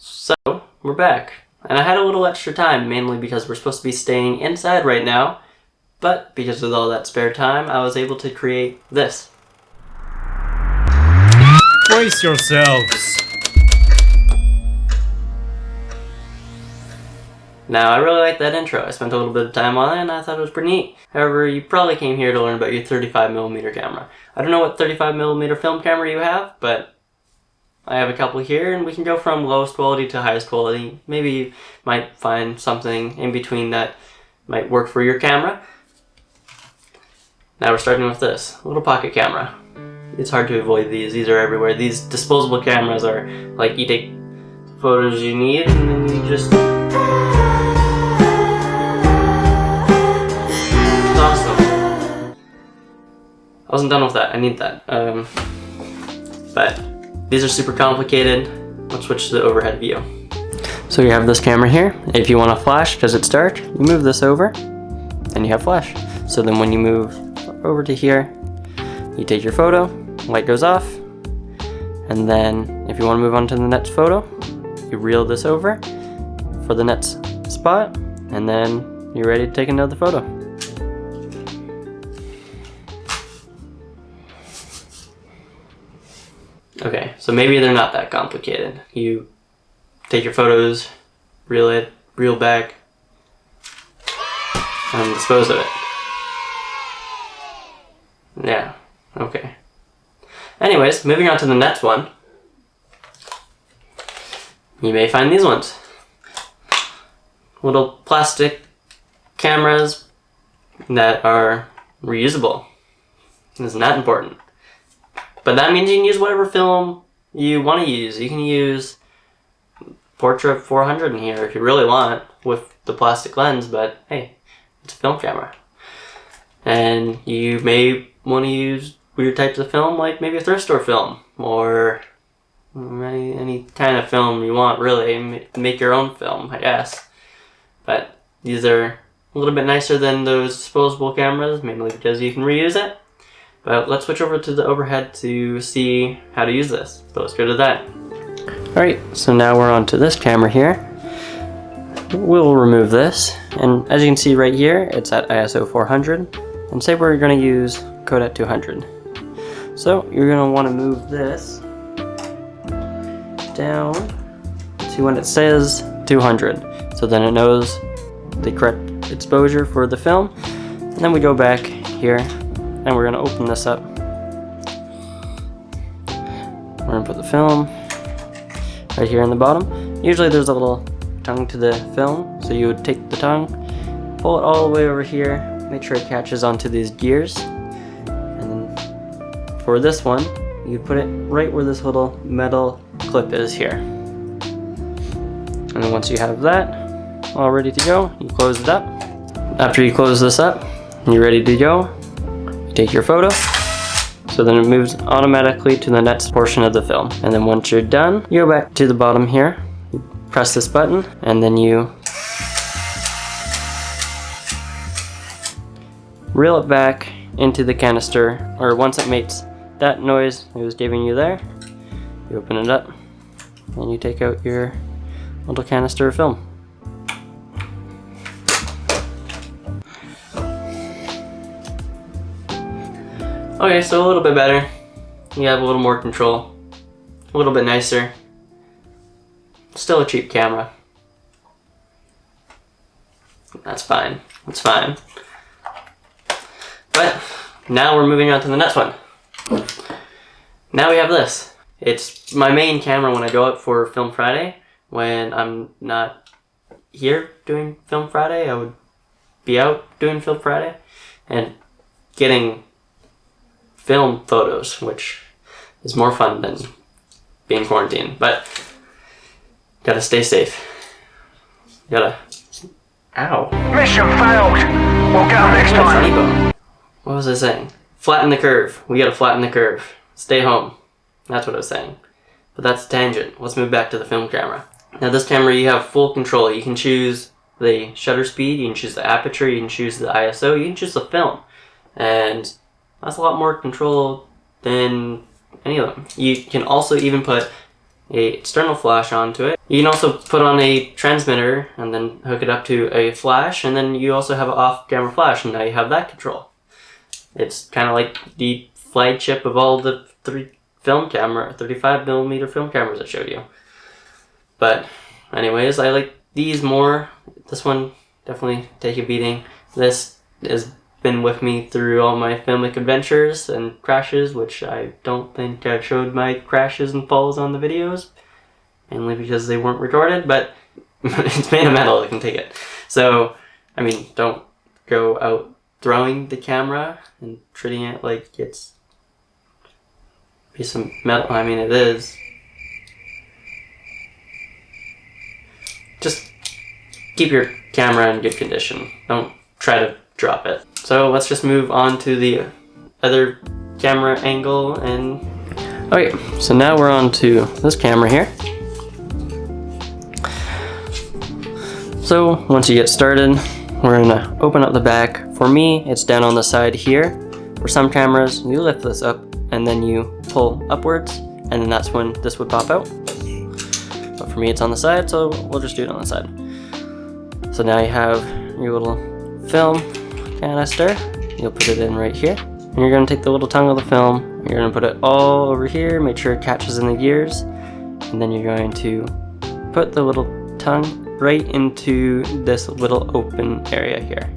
So, we're back. And I had a little extra time, mainly because we're supposed to be staying inside right now. But because of all that spare time, I was able to create this. Brace yourselves. Now, I really like that intro. I spent a little bit of time on it and I thought it was pretty neat. However, you probably came here to learn about your 35mm camera. I don't know what 35mm film camera you have, but I have a couple here, and we can go from lowest quality to highest quality. Maybe you might find something in between that might work for your camera. Now we're starting with this, a little pocket camera. It's hard to avoid these. These are everywhere. These disposable cameras are like you take photos you need and then you just... It's awesome. I wasn't done with that. I need that. But these are super complicated. Let's switch to the overhead view. So you have this camera here. If you want to flash because it's dark, you move this over and you have flash. So then when you move over to here, you take your photo, light goes off, and then if you want to move on to the next photo, you reel this over for the next spot, and then you're ready to take another photo. Okay, so maybe they're not that complicated. You take your photos, reel back, and dispose of it. Yeah, okay. Anyways, moving on to the next one. You may find these ones. Little plastic cameras that are reusable. Isn't that important? But that means you can use whatever film you want to use. You can use Portra 400 in here if you really want with the plastic lens, but hey, it's a film camera. And you may want to use weird types of film, like maybe a thrift store film, or any kind of film you want, really. Make your own film, I guess. But these are a little bit nicer than those disposable cameras, mainly because you can reuse it. But let's switch over to the overhead to see how to use this. So let's go to that. Alright, so now we're on to this camera here. We'll remove this, and as you can see right here, it's at ISO 400. And say we're going to use Kodak 200. So you're going to want to move this down to when it says 200. So then it knows the correct exposure for the film. And then we go back here and we're going to open this up. We're going to put the film right here in the bottom. Usually there's a little tongue to the film, so you would take the tongue, pull it all the way over here, make sure it catches onto these gears, and then for this one, you put it right where this little metal clip is here. And then once you have that all ready to go, you close it up. After you close this up, you're ready to go. You take your photo, so then it moves automatically to the next portion of the film. And then once you're done, you go back to the bottom here, you press this button, and then you reel it back into the canister, or once it makes that noise it was giving you there, you open it up and you take out your little canister of film. Okay, so a little bit better. You have a little more control, a little bit nicer. Still a cheap camera. That's fine. That's fine. But now we're moving on to the next one. Now we have this. It's my main camera when I go out for Film Friday. When I'm not here doing Film Friday, I would be out doing Film Friday and getting film photos, which is more fun than being quarantined. But gotta stay safe. Gotta... Ow. Mission failed. We'll get them next time. What was I saying? Flatten the curve. We gotta flatten the curve. Stay home. That's what I was saying. But that's a tangent. Let's move back to the film camera. Now this camera, you have full control. You can choose the shutter speed, you can choose the aperture, you can choose the ISO, you can choose the film. And that's a lot more control than any of them. You can also even put a external flash onto it. You can also put on a transmitter and then hook it up to a flash, and then you also have an off-camera flash, and now you have that control. It's kind of like the flagship of all the 35mm film cameras I showed you. But anyways, I like these more. This one definitely take a beating. This has been with me through all my filmic adventures and crashes, which I don't think I've showed my crashes and falls on the videos, mainly because they weren't recorded, but it's made of metal, it can take it. So, I mean, don't go out throwing the camera and treating it like it's a piece of metal. I mean, it is. Just keep your camera in good condition. Don't try to drop it. So let's just move on to the other camera angle. And okay, so now we're on to this camera here. So once you get started, we're gonna open up the back. For me, it's down on the side here. For some cameras, you lift this up and then you pull upwards, and then that's when this would pop out. But for me, it's on the side, so we'll just do it on the side. So now you have your little film canister. You'll put it in right here, and you're going to take the little tongue of the film, you're going to put it all over here, make sure it catches in the gears, and then you're going to put the little tongue right into this little open area here.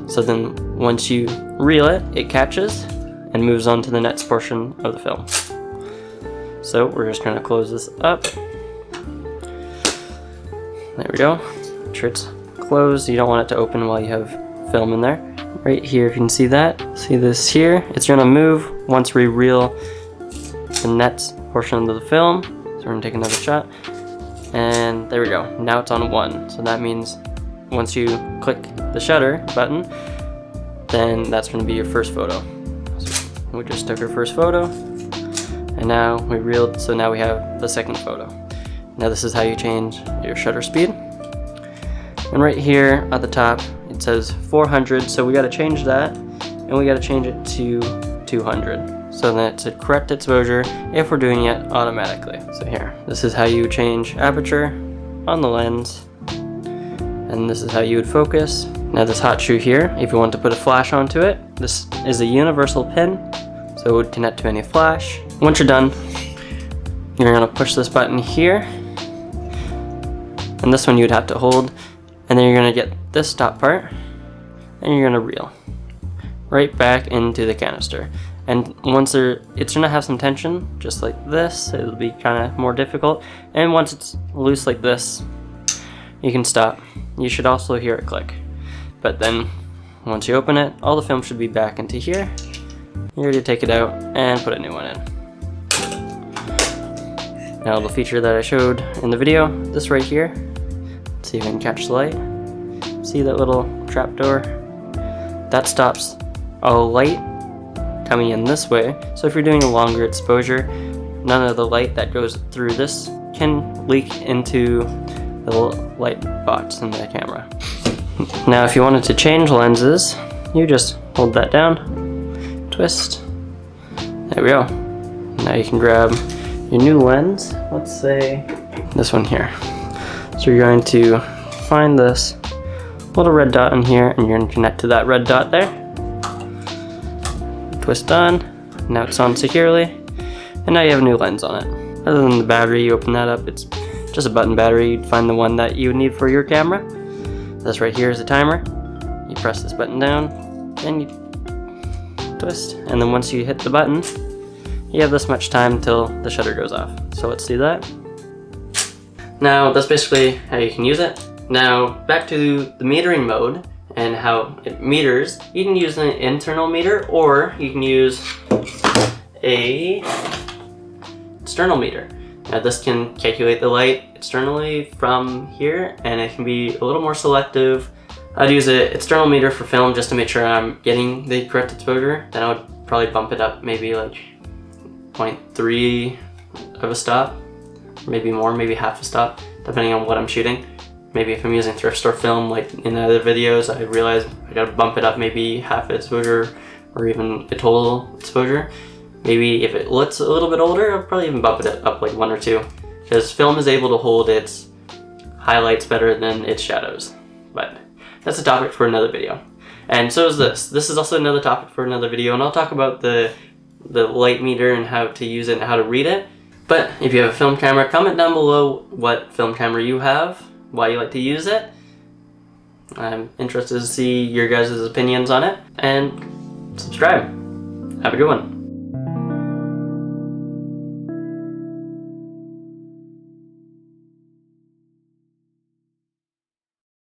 So then once you reel it, it catches and moves on to the next portion of the film. So we're just going to close this up. There we go. Make sure it's closed. You don't want it to open while you have film in there. Right here, if you can see that. See this here? It's gonna move once we reel the next portion of the film. So we're gonna take another shot. And there we go. Now it's on 1. So that means once you click the shutter button, then that's gonna be your first photo. So we just took our first photo, and now we reeled, so now we have the second photo. Now this is how you change your shutter speed. And right here at the top, it says 400, so we got to change that, and we got to change it to 200, so that it's a correct exposure if we're doing it automatically. So here, this is how you change aperture on the lens, and this is how you would focus. Now this hot shoe here, if you want to put a flash onto it, this is a universal pin, so it would connect to any flash. Once you're done, you're going to push this button here, and this one you'd have to hold. And then you're going to get this top part, and you're going to reel right back into the canister. And once it's going to have some tension, just like this, it'll be kind of more difficult. And once it's loose like this, you can stop. You should also hear it click. But then, once you open it, all the film should be back into here. You're ready to take it out and put a new one in. Now the feature that I showed in the video, this right here. See if I can catch the light. See that little trap door? That stops all light coming in this way. So if you're doing a longer exposure, none of the light that goes through this can leak into the light box in the camera. Now if you wanted to change lenses, you just hold that down, twist. There we go. Now you can grab your new lens. Let's say this one here. So you're going to find this little red dot in here, and you're going to connect to that red dot there. Twist on. Now it's on securely, and now you have a new lens on it. Other than the battery, you open that up. It's just a button battery. You'd find the one that you would need for your camera. This right here is a timer. You press this button down, and you twist, and then once you hit the button, you have this much time till the shutter goes off. So let's do that. Now that's basically how you can use it. Now back to the metering mode and how it meters. You can use an internal meter, or you can use a external meter. Now this can calculate the light externally from here, and it can be a little more selective. I'd use an external meter for film just to make sure I'm getting the correct exposure. Then I would probably bump it up maybe like 0.3 of a stop. Maybe more, maybe half a stop, depending on what I'm shooting. Maybe if I'm using thrift store film, like in the other videos, I realize I gotta bump it up maybe half exposure or even a total exposure. Maybe if it looks a little bit older, I'll probably even bump it up like 1 or 2. because film is able to hold its highlights better than its shadows. But that's a topic for another video. And so is this. This is also another topic for another video, and I'll talk about the light meter and how to use it and how to read it. But if you have a film camera, comment down below what film camera you have, why you like to use it. I'm interested to see your guys' opinions on it, and subscribe. Have a good one.